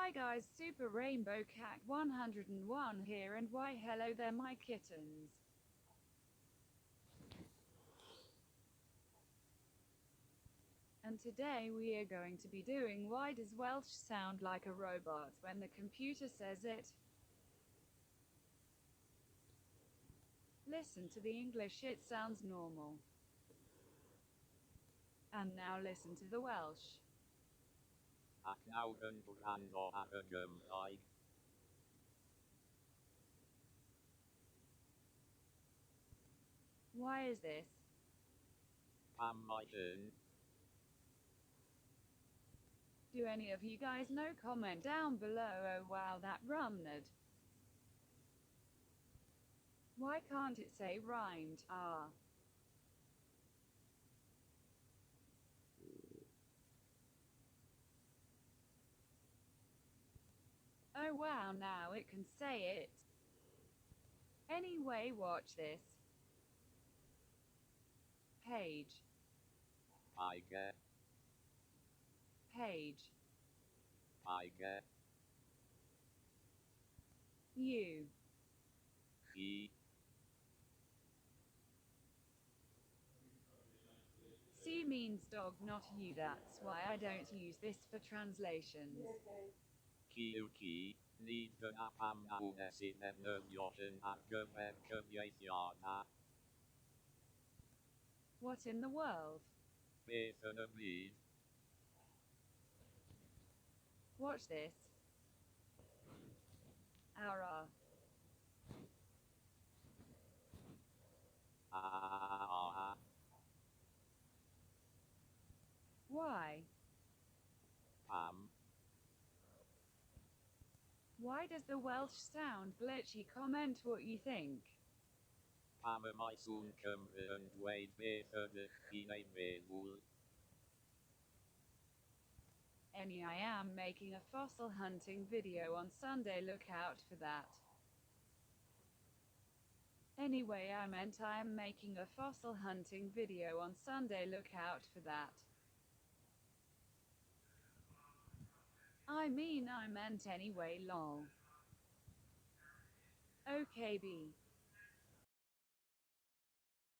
Hi guys, Super Rainbow Cat 101 here, and why hello there my kittens. And today we are going to be doing why does Welsh sound like a robot when the computer says it? Listen to the English, it sounds normal. And now listen to the Welsh. Ac nawr yn gwrando ar y Gymraeg. Why is this? Pam mae hyn? Do any of you guys know? Comment down below. Oh wow, that rhymed. Why can't it say rhymed? Ah. Oh wow, now it can say it. Anyway, watch this. Page. Paige, Page. paige, You. chi, C means dog, not you. That's why I don't use this for translations. chi yw chi, nid dyna pam na wnes i ddefnyddio hyn ar gyfer cyfieithiadau. What in the world? Beth yn y byd? Watch this. Ara. Why? Pam, Why does the Welsh sound glitchy? Comment what you think. pam y mae sŵn Cymru yn dweud beth ydych chi'n ei meddwl? I am making a fossil hunting video on Sunday, look out for that. Anyway, I meant I am making a fossil hunting video on Sunday, look out for that. I meant anyway, lol. Okay, B.